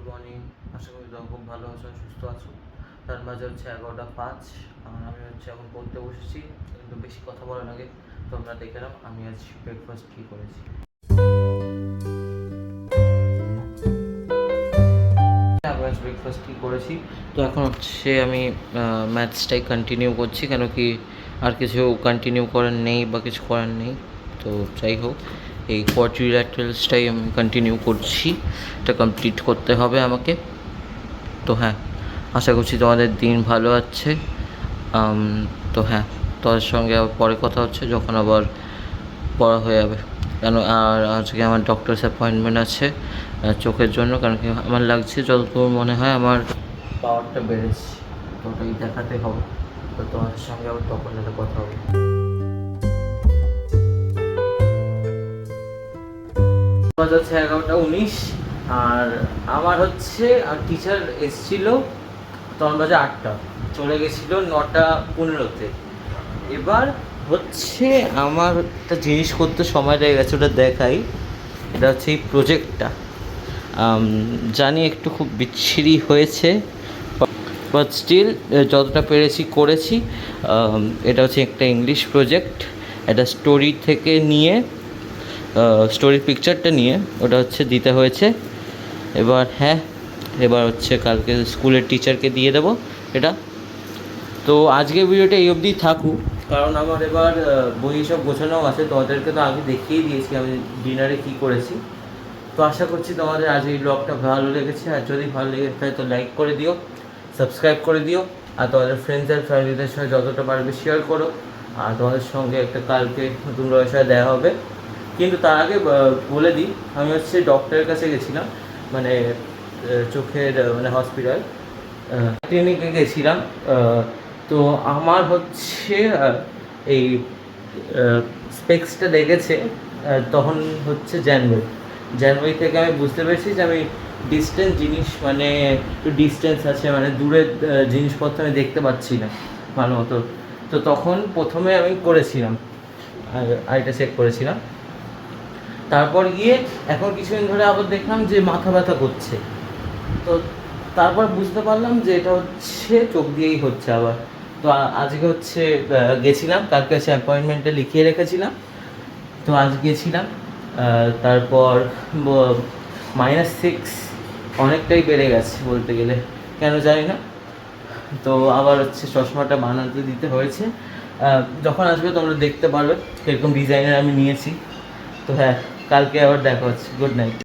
Good morning. আশা করি তোমরা খুব ভালো আছো, সুস্থ আছো। তার মাঝে হচ্ছে 11টা 5 আর আমি হচ্ছে এখন পড়তে বসেছি। কিন্তু বেশি কথা বলার আগে তোমরা দেখে নাও আমি আজ ব্রেকফাস্ট কী করেছি। আমি আজ ব্রেকফাস্ট কী করেছি, তো এখন হচ্ছে আমি ম্যাথসটাই কন্টিনিউ করছি, কেন কি আর কিছু কন্টিনিউ করার নেই বা কিছু করার নেই। তো যাই হোক, এই কোয়াড্রিল্যাটারালসটাই আমি কন্টিনিউ করছি, এটা কমপ্লিট করতে হবে আমাকে। তো হ্যাঁ, আশা করছি তোমাদের দিন ভালো আছে। তো হ্যাঁ, তোমাদের সঙ্গে আবার পরে কথা হচ্ছে যখন আবার পড়া হয়ে যাবে। কেন আর আজকে আমার ডক্টরস অ্যাপয়েন্টমেন্ট আছে চোখের জন্য, কারণ কি আমার লাগছে যতদূর মনে হয় আমার পাওয়ারটা বেড়েছে, তো ওটাই দেখাতে হবে। তো তোমাদের সঙ্গে আবার তখন একটা কথা হবে। হচ্ছে 11টা 19 আর আমার হচ্ছে আর টিচার এসছিল তখন বাজে 8টা, চলে গেছিলো 9টা 15-তে। এবার হচ্ছে আমার একটা জিনিস করতে সময় লেগে গেছে, ওটা দেখাই। এটা হচ্ছে এই প্রজেক্টটা, জানি একটু খুব বিচ্ছিরি হয়েছে, বাট স্টিল যতটা পেরেছি করেছি। এটা হচ্ছে একটা ইংলিশ প্রজেক্ট, একটা স্টোরি থেকে নিয়ে স্টোরির পিকচারটা নিয়ে ওটা হচ্ছে দিতে হয়েছে। এবার হ্যাঁ, এবার হচ্ছে কালকে স্কুলের টিচারকে দিয়ে দেবো এটা। তো আজকের ভিডিওটা এই অবধি থাকুক, কারণ আমার এবার বই সব গোছানো আছে। তোমাদেরকে তো আগে দেখিয়ে দিয়েছি আমি ডিনারে কী করেছি। তো আশা করছি তোমাদের আজ এই ব্লগটা ভালো লেগেছে, আর যদি ভালো লেগে থাকে তো লাইক করে দিও, সাবস্ক্রাইব করে দিও, আর তোমাদের ফ্রেন্ডস অ্যান্ড ফ্যামিলিদের সঙ্গে যতটা পারবে শেয়ার করো। আর তোমাদের সঙ্গে একটা কালকে নতুন ব্যবসায় দেওয়া হবে। কিন্তু তার আগে বলে দিই, আমি হচ্ছে ডক্টরের কাছে গেছিলাম, মানে চোখের মানে হসপিটাল ক্লিনিকে গেছিলাম। তো আমার হচ্ছে এই স্পেক্সটা লেগেছে তখন হচ্ছে জানুয়ারি থেকে আমি বুঝতে পেরেছি যে আমি ডিস্টেন্স জিনিস, মানে একটু ডিস্টেন্স আছে, মানে দূরের জিনিসপত্র আমি দেখতে পাচ্ছি না ভালো মতো। তো তখন প্রথমে আমি করেছিলাম আর আইটা চেক করেছিলাম, তারপর গিয়ে এখন কিছুদিন ধরে আবার দেখলাম যে মাথা ব্যথা করছে। তো তারপর বুঝতে পারলাম যে এটা হচ্ছে চোখ দিয়েই হচ্ছে আবার। তো আজকে হচ্ছে গেছিলাম, কালকে হচ্ছে অ্যাপয়েন্টমেন্টটা লিখিয়ে রেখেছিলাম, তো আজ গেছিলাম। তারপর -6 অনেকটাই বেড়ে গেছে বলতে গেলে, কেন জানি না। তো আবার হচ্ছে চশমাটা বানাতে দিতে হয়েছে, যখন আসবে তোমরা দেখতে পারবে কীরকম ডিজাইনের আমি নিয়েছি। তো হ্যাঁ, কালকে আবার দেখা হচ্ছে। Good night.